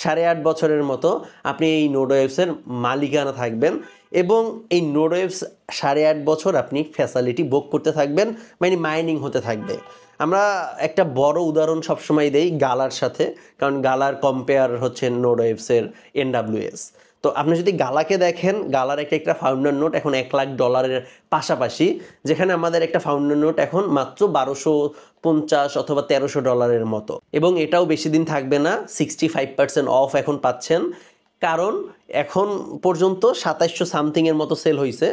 8.5 বছরের মতো আপনি এই নোডওয়েভসের মালিকানা থাকবেন এবং এই নোডওয়েভস 8.5 বছর আপনি ফ্যাসিলিটি ভোগ করতে থাকবেন, মানে মাইনিং হতে থাকবে। আমরা একটা বড় উদাহরণ সবসময় দেই গালার সাথে, কারণ গালার কম্পেয়ার হচ্ছে নোডওয়েভসের NWS। তো আপনি যদি গালাকে দেখেন, গালার একটা ফাউন্ডার নোট এখন $1,00,000 পাশাপাশি, যেখানে আমাদের একটা ফাউন্ডার নোট এখন মাত্র $1,250 অথবা $1,300 মতো, এবং এটাও বেশি দিন থাকবে না। 65% অফ এখন পাচ্ছেন, কারণ এখন পর্যন্ত 2700 সামথিংয়ের মতো সেল হয়েছে।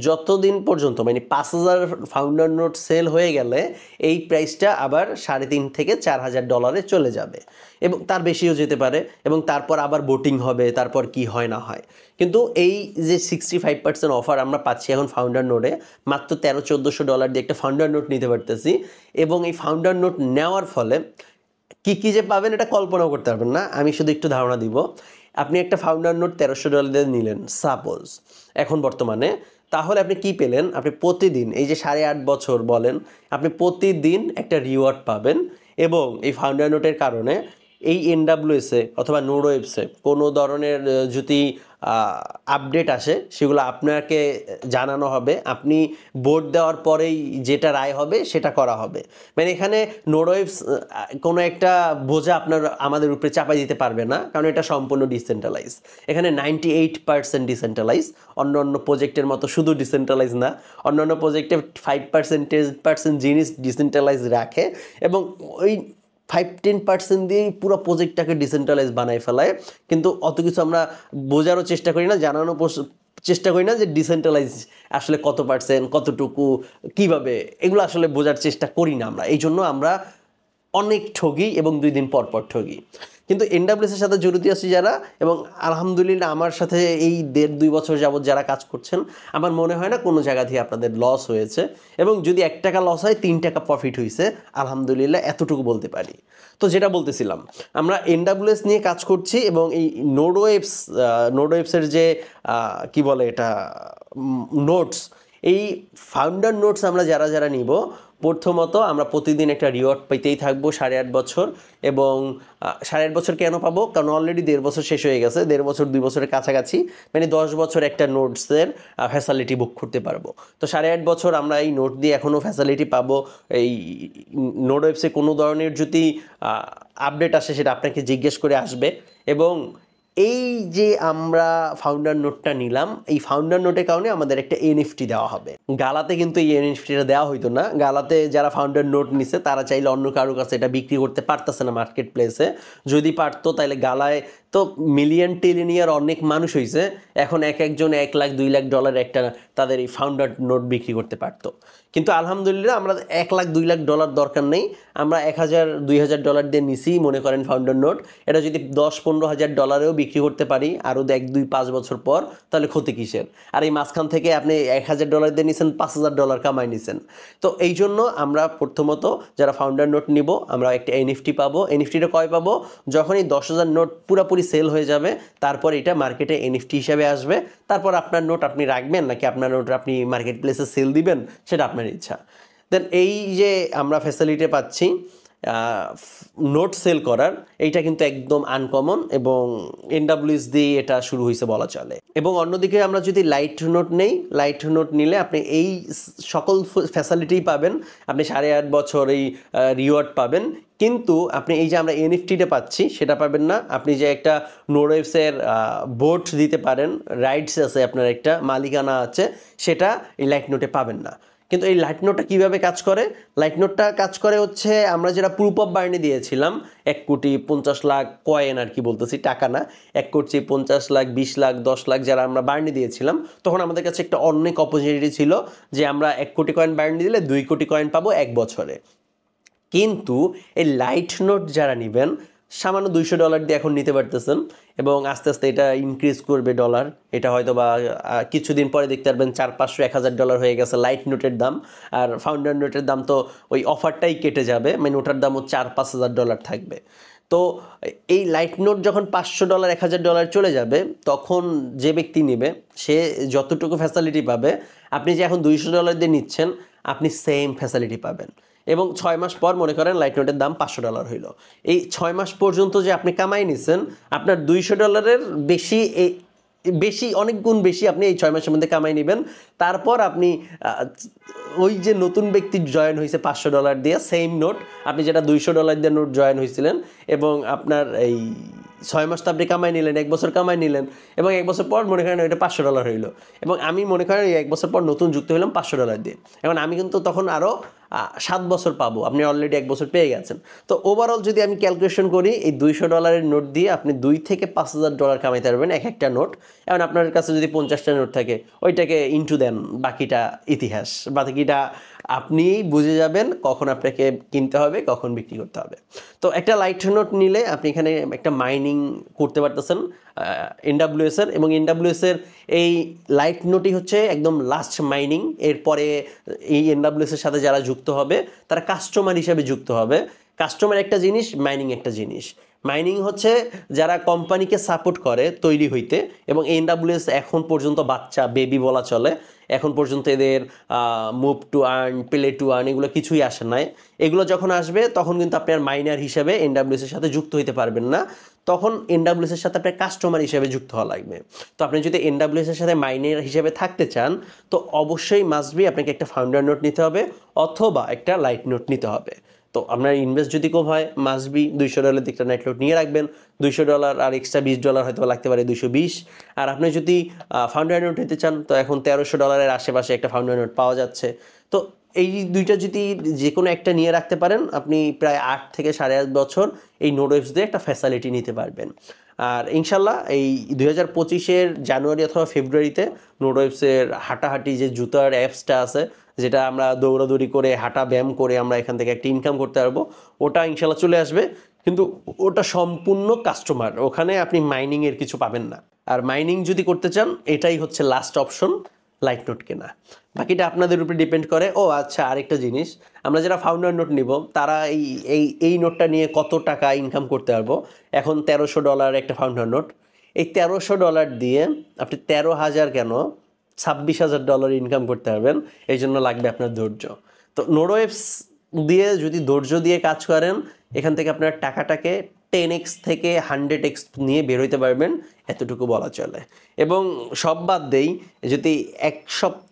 যতদিন পর্যন্ত মানে 5,000 ফাউন্ডার নোট সেল হয়ে গেলে এই প্রাইসটা আবার $3,500 থেকে $4,000 চলে যাবে, এবং তার বেশিও যেতে পারে, এবং তারপর আবার ভোটিং হবে, তারপর কি হয় না হয়। কিন্তু এই যে 65% অফার আমরা পাচ্ছি এখন ফাউন্ডার নোটে, মাত্র $1,300-1,400 দিয়ে একটা ফাউন্ডার নোট নিতে পারতেছি, এবং এই ফাউন্ডার নোট নেওয়ার ফলে কি যে পাবেন এটা কল্পনাও করতে পারবেন না। আমি শুধু একটু ধারণা দিব। আপনি একটা ফাউন্ডার নোট $1,300 দিয়ে নিলেন সাপোজ এখন বর্তমানে, তাহলে আপনি কি পেলেন? আপনি প্রতিদিন এই যে 8.5 বছর বলেন, আপনি প্রতিদিন একটা রিওয়ার্ড পাবেন, এবং এই ফাউন্ডার নোটের কারণে এই NWS-এ অথবা নোডওয়েভসে কোনো ধরনের যদি আপডেট আসে সেগুলো আপনাকে জানানো হবে। আপনি ভোট দেওয়ার পরেই যেটা রায় হবে সেটা করা হবে। মানে এখানে নোডওয়েভস কোনো একটা বোঝা আমাদের উপরে চাপাই দিতে পারবে না, কারণ এটা সম্পূর্ণ ডিসেন্ট্রালাইজ। এখানে 98% ডিসেন্ট্রালাইজ। অন্য প্রজেক্টের মতো শুধু ডিসেন্ট্রালাইজ না, অন্যান্য প্রজেক্টে 5% জিনিস ডিসেন্ট্রালাইজ রাখে, এবং ওই 5-10% দিয়েই পুরো প্রজেক্টটাকে ডিসেন্ট্রালাইজ বানায় ফেলায়। কিন্তু অত কিছু আমরা বোঝারও চেষ্টা করি না, জানানোর চেষ্টা করি না যে ডিসেন্ট্রালাইজ আসলে কত পার্সেন্ট, কতটুকু, কিভাবে, এগুলো আসলে বোঝার চেষ্টা করি না আমরা। এই জন্য আমরা অনেক ঠগি এবং 2 দিন পর ঠগি। কিন্তু NWS-এর সাথে জড়িত আছি যারা, এবং আলহামদুলিল্লাহ আমার সাথে এই 1.5-2 বছর যাবত যারা কাজ করছেন, আমার মনে হয় না কোনো জায়গা থেকে আপনাদের লস হয়েছে, এবং যদি $1 লস হয় $3 প্রফিট হয়েছে, আলহামদুলিল্লাহ এতটুকু বলতে পারি। তো যেটা বলতেছিলাম, আমরা NWS নিয়ে কাজ করছি, এবং এই নোডওয়েভসের যে কি বলে এটা নোটস, এই ফাউন্ডার নোটস আমরা যারা নিব, প্রথমত আমরা প্রতিদিন একটা রিওয়ার্ড পেতেই থাকবো 8.5 বছর। এবং 8.5 বছর কেন পাবো? কারণ অলরেডি 1.5 বছর শেষ হয়ে গেছে, 1.5 বছর 2 বছরের কাছাকাছি, মানে 10 বছর একটা নোটসের ফ্যাসিলিটি বুক করতে পারবো। তো 8.5 বছর আমরা এই নোট দিয়ে এখনও ফ্যাসিলিটি পাবো। এই নোডওয়েভসে কোনো ধরনের যদি আপডেট আসে সেটা আপনাকে জিজ্ঞেস করে আসবে। এবং এই যে আমরা ফাউন্ডার নোটটা নিলাম, এই ফাউন্ডার নোটের কারণে আমাদের একটা NFT দেওয়া হবে। গালাতে কিন্তু এই NFTটা দেওয়া হইতো না। গালাতে যারা ফাউন্ডার নোট নিছে তারা চাইলে অন্য কারো কাছে এটা বিক্রি করতে পারতেছে না মার্কেট প্লেসে। যদি পারতো তাহলে গালায় তো মিলিয়ন টিলিনিয়ার অনেক মানুষ হয়েছে, এখন একজন $1,00,000-2,00,000 একটা তাদের এই ফাউন্ডার নোট বিক্রি করতে পারতো। কিন্তু আলহামদুলিল্লাহ আমরা $1,00,000-2,00,000 দরকার নেই, আমরা $1,000-2,000 দিয়ে নিছি মনে করেন ফাউন্ডার নোট। এটা যদি $10-15,000-এও বিক্রি করতে পারি আরও 1-2-5 বছর পর, তাহলে ক্ষতি কিসের? আর এই মাঝখান থেকে আপনি $1,000 দিয়ে নিছেন, $5,000 কামাই নিছেন। তো এই জন্য আমরা প্রথমত যারা ফাউন্ডার নোট নিব, আমরা একটা NFT পাবো। NFTটা কয় পাবো? যখন এই 10,000 নোট পুরোপুরি সেল হয়ে যাবে, তারপর এটা মার্কেটে NFT হিসাবে আসবে। তারপর আপনার নোট আপনি রাখবেন নাকি আপনার নোট আপনি মার্কেট প্লেসে সেল দিবেন, সেটা আপনার ইচ্ছা। দেন এই যে আমরা ফ্যাসিলিটি পাচ্ছি নোট সেল করার, এইটা কিন্তু একদম আনকমন, এবং NWS দিয়ে এটা শুরু হয়েছে বলা চলে। এবং অন্যদিকে আমরা যদি লাইট নোট নেই, লাইট নোট নিলে আপনি এই সকল ফ্যাসিলিটি পাবেন। আপনি 8.5 বছর এই রিওয়ার্ড পাবেন, কিন্তু আপনি এই যে আমরা NFTটা পাচ্ছি সেটা পাবেন না। আপনি যে একটা নোডওয়েভসের ভোট দিতে পারেন, রাইটস আছে, আপনার একটা মালিকানা আছে, সেটা এই লাইট নোটে পাবেন না। কিন্তু এই লাইট নোটটা কীভাবে কাজ করে? লাইট নোটটা কাজ করে হচ্ছে, আমরা যেটা প্রুফ অফ বার্নি দিয়েছিলাম 1,50,00,000 কয়েন, আর কি বলতেছি টাকা না, 1,50,00,000, 20,00,000, 10,00,000 যারা আমরা বার্নি দিয়েছিলাম, তখন আমাদের কাছে একটা অনেক অপরচুনিটি ছিল যে আমরা 1 কোটি কয়েন বার্নি দিলে 2 কোটি কয়েন পাবো 1 বছরে। কিন্তু এই লাইট নোট যারা নেবেন, সামান্য $200 দিয়ে এখন নিতে পারতেছেন, এবং আস্তে আস্তে এটা ইনক্রিজ করবে ডলার। এটা হয়তো বা কিছুদিন পরে দেখতে পারবেন $400-1,000 হয়ে গেছে লাইট নোটের দাম। আর ফাউন্ডার নোটের দাম তো ওই অফারটাই কেটে যাবে, মানে ওটার দামও $4-5,000 থাকবে। তো এই লাইট নোট যখন $500-1,000 চলে যাবে, তখন যে ব্যক্তি নেবে সে যতটুকু ফ্যাসিলিটি পাবে, আপনি যে এখন $200 দিয়ে নিচ্ছেন, আপনি সেম ফ্যাসিলিটি পাবেন। এবং 6 মাস পর মনে করেন লাইট নোটের দাম $500 হইল। এই 6 মাস পর্যন্ত যে আপনি কামাই নিছেন, আপনার $200 বেশি, বেশি অনেক গুণ বেশি আপনি এই 6 মাসের মধ্যে কামাই নেবেন। তারপর আপনি ওই যে নতুন ব্যক্তি জয়েন হয়েছে $500 দিয়ে, সেম নোট আপনি যেটা $200 দিয়ে নোট জয়েন হয়েছিলেন, এবং আপনার এই 6 মাস তো আপনি কামাই নিলেন, 1 বছর কামাই নিলেন, এবং 1 বছর পর মনে করেন এটা $500 হইলো, এবং আমি মনে করেন এই 1 বছর পর নতুন যুক্ত হলাম $500 দিয়ে। এখন আমি কিন্তু তখন আরও 7 বছর পাবো, আপনি অলরেডি 1 বছর পেয়ে গেছেন। তো ওভারঅল যদি আমি ক্যালকুলেশন করি, এই $200 নোট দিয়ে আপনি $2,000 থেকে $5,000 কামাইতে পারবেন এক একটা নোট। এখন আপনার কাছে যদি 50টা নোট থাকে, ওইটাকে ইনটু দেন, বাকিটা ইতিহাস, বাকিটা আপনি বুঝে যাবেন কখন আপনাকে কিনতে হবে, কখন বিক্রি করতে হবে। তো একটা লাইট নোট নিলে আপনি এখানে একটা মাইনিং করতে পারতেছেন NWS এর, এবং NWS এর এই লাইট নোটই হচ্ছে একদম লাস্ট মাইনিং। এরপরে এই NWS এর সাথে যারা যুক্ত হবে তারা কাস্টমার হিসেবে যুক্ত হবে। কাস্টমার একটা জিনিস, মাইনিং একটা জিনিস। মাইনিং হচ্ছে যারা কোম্পানিকে সাপোর্ট করে তৈরি হইতে, এবং NWS এখন পর্যন্ত বাচ্চা, বেবি বলা চলে। এখন পর্যন্ত এদের move to earn, play to earn এগুলো কিছুই আসে নাই। এগুলো যখন আসবে তখন কিন্তু আপনার মাইনার হিসেবে NWS এর সাথে যুক্ত হইতে পারবেন না, তখন NWS এর সাথে আপনার কাস্টমার হিসেবে যুক্ত হওয়া লাগবে। তো আপনি যদি NWS এর সাথে মাইনার হিসেবে থাকতে চান, তো অবশ্যই মাস্ট বি আপনাকে একটা ফাউন্ডার নোট নিতে হবে অথবা একটা লাইট নোট নিতে হবে। তো আপনার ইনভেস্ট যদি কম হয়, মাস্ট বি $200 দিয়ে একটা লাইট নোট নিয়ে রাখবেন। $200 আর এক্সট্রা $20 হয়তো লাগতে পারে, 220। আর আপনি যদি ফাউন্ডার নোট নিতে চান, তো এখন $1300 আশেপাশে একটা ফাউন্ডার নোট পাওয়া যাচ্ছে। তো এই দুইটা যদি যে কোনো একটা নিয়ে রাখতে পারেন, আপনি প্রায় 8 থেকে 8.5 বছর এই নোডওয়েভস দিয়ে একটা ফ্যাসিলিটি নিতে পারবেন। আর ইনশাল্লাহ এই 2025-এর জানুয়ারি অথবা ফেব্রুয়ারিতে নোডওয়েভসের হাঁটাহাঁটি যে জুতার অ্যাপসটা আছে, যেটা আমরা দৌড়াদৌড়ি করে হাঁটা ব্যায়াম করে আমরা এখান থেকে একটা ইনকাম করতে পারবো, ওটা ইনশাল্লাহ চলে আসবে। কিন্তু ওটা সম্পূর্ণ কাস্টমার, ওখানে আপনি মাইনিংয়ের কিছু পাবেন না। আর মাইনিং যদি করতে চান, এটাই হচ্ছে লাস্ট অপশন, লাইট নোট কেনা। বাকিটা আপনাদের উপরে ডিপেন্ড করে। ও আচ্ছা, আরেকটা জিনিস, আমরা যারা ফাউন্ডার নোট নিব, তারা এই নোটটা নিয়ে কত টাকা ইনকাম করতে পারবো। এখন $1300 একটা ফাউন্ডার নোট, এই $1300 দিয়ে আপনি 13,000 কেন $26,000 ইনকাম করতে পারবেন। এই জন্য লাগবে আপনার ধৈর্য। তো নোডওয়েভস দিয়ে যদি ধৈর্য দিয়ে কাজ করেন, এখান থেকে আপনার টাকাটাকে 10x থেকে 100x নিয়ে বের হইতে পারবেন, এতটুকু বলা চলে। এবং সব বাদ দেই, যদি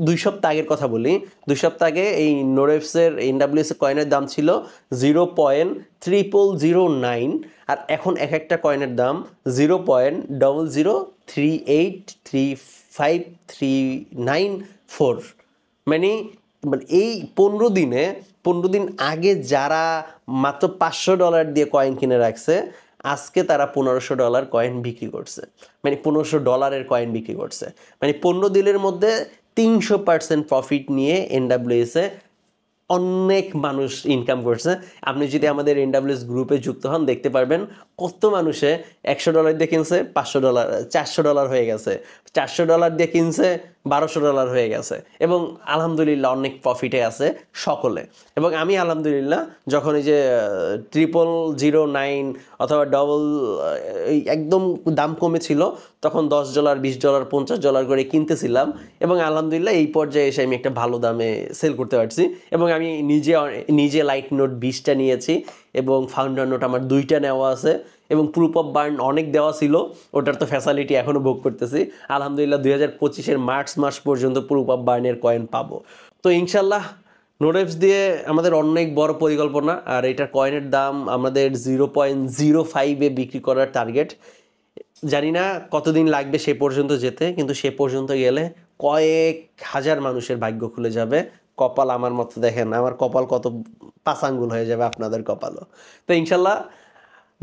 2 সপ্তাহ আগের কথা বলি, 2 সপ্তাহ আগে এই নোডওয়েভসের NWS কয়েনের দাম ছিল 0.0009, আর এখন এক একটা কয়েনের দাম 0.003835394। মানে এই 15 দিন আগে যারা মাত্র $500 দিয়ে কয়েন কিনে রাখছে, আজকে তারা $1500 কয়েন বিক্রি করছে, মানে $1500 কয়েন বিক্রি করছে। মানে 15 দিনের মধ্যে 300% প্রফিট নিয়ে NWS-এ অনেক মানুষ ইনকাম করছে। আপনি যদি আমাদের NWS গ্রুপে যুক্ত হন, দেখতে পারবেন কত মানুষে $100 দিয়ে কিনছে, $500 $400 হয়ে গেছে, $400 দিয়ে কিনছে, $1200 হয়ে গেছে, এবং আলহামদুলিল্লাহ অনেক প্রফিটে আছে সকলে। এবং আমি আলহামদুলিল্লাহ যখন এই যে 0009 অথবা এই একদম দাম কমেছিল, তখন $10 $20 $50 করে কিনতেছিলাম, এবং আলহামদুলিল্লাহ এই পর্যায়ে এসে আমি একটা ভালো দামে সেল করতে পারছি। এবং আমি নিজে লাইট নোট 20টা নিয়েছি, এবং ফাউন্ডার নোট আমার 2টা নেওয়া আছে, এবং প্রুফ অফ বার্ন অনেক দেওয়া ছিল, ওটার তো ফ্যাসিলিটি এখনও ভোগ করতেছি। আলহামদুলিল্লাহ 2025-এর মার্চ মাস পর্যন্ত প্রুফ অফ বার্নের কয়েন পাবো। তো ইনশাল্লাহ নোডওয়েভস দিয়ে আমাদের অনেক বড় পরিকল্পনা, আর এটার কয়েনের দাম আমাদের 0.05-এ বিক্রি করার টার্গেট। জানি না কতদিন লাগবে সে পর্যন্ত যেতে, কিন্তু সে পর্যন্ত গেলে কয়েক হাজার মানুষের ভাগ্য খুলে যাবে। কপাল আমার মতো, দেখেন আমার কপাল কত 5 আঙ্গুল হয়ে যাবে, আপনাদের কপালও। তো ইনশাল্লাহ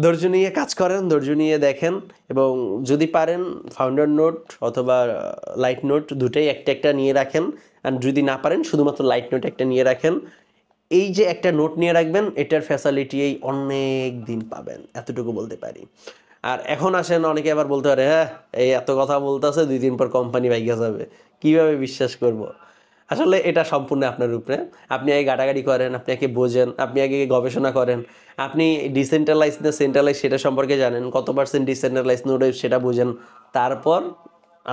ধৈর্য নিয়ে কাজ করেন, ধৈর্য নিয়ে দেখেন, এবং যদি পারেন ফাউন্ডার নোট অথবা লাইট নোট দুটোই একটা নিয়ে রাখেন। আর যদি না পারেন শুধুমাত্র লাইট নোট একটা নিয়ে রাখেন। এই যে একটা নোট নিয়ে রাখবেন, এটার ফ্যাসিলিটি এই অনেক দিন পাবেন, এতটুকু বলতে পারি। আর এখন আসেন, অনেকে আবার বলতে পারে, হ্যাঁ এই এত কথা বলতেছে, 2 দিন পর কোম্পানি ভাইগা যাবে, কীভাবে বিশ্বাস করব। আসলে এটা সম্পূর্ণ আপনার উপরে। আপনি আগে ঘাটাঘাটি করেন, আপনি আগে বোঝেন, আপনি আগে গবেষণা করেন, আপনি ডিসেন্ট্রালাইজ না সেন্ট্রালাইজ সেটা সম্পর্কে জানেন, কত % ডিসেন্ট্রালাইজ নোডওয়েভ সেটা বুঝেন, তারপর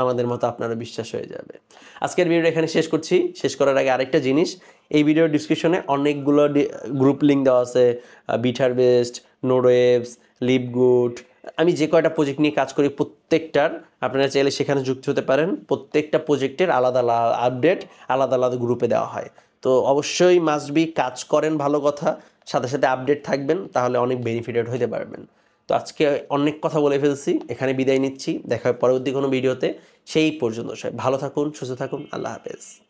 আমাদের মতো আপনারও বিশ্বাস হয়ে যাবে। আজকের ভিডিওটা এখানে শেষ করছি। শেষ করার আগে আরেকটা জিনিস, এই ভিডিওর ডিসক্রিপশনে অনেকগুলো গ্রুপ লিঙ্ক দেওয়া আছে, বিটহারভেস্ট, নোডওয়েভস, লিপগুড, আমি যে কয়টা প্রজেক্ট নিয়ে কাজ করি প্রত্যেকটার আপনারা চাইলে সেখানে যুক্ত হতে পারেন। প্রত্যেকটা প্রজেক্টের আলাদা আলাদা আপডেট আলাদা আলাদা গ্রুপে দেওয়া হয়। তো অবশ্যই মাস্ট বি কাজ করেন, ভালো কথা, সাথে সাথে আপডেট থাকবেন, তাহলে অনেক বেনিফিটেড হতে পারবেন। তো আজকে অনেক কথা বলে ফেলছি, এখানে বিদায় নিচ্ছি। দেখা হয় পরবর্তী কোনো ভিডিওতে। সেই পর্যন্ত সবাই ভালো থাকুন, সুস্থ থাকুন, আল্লাহ হাফেজ।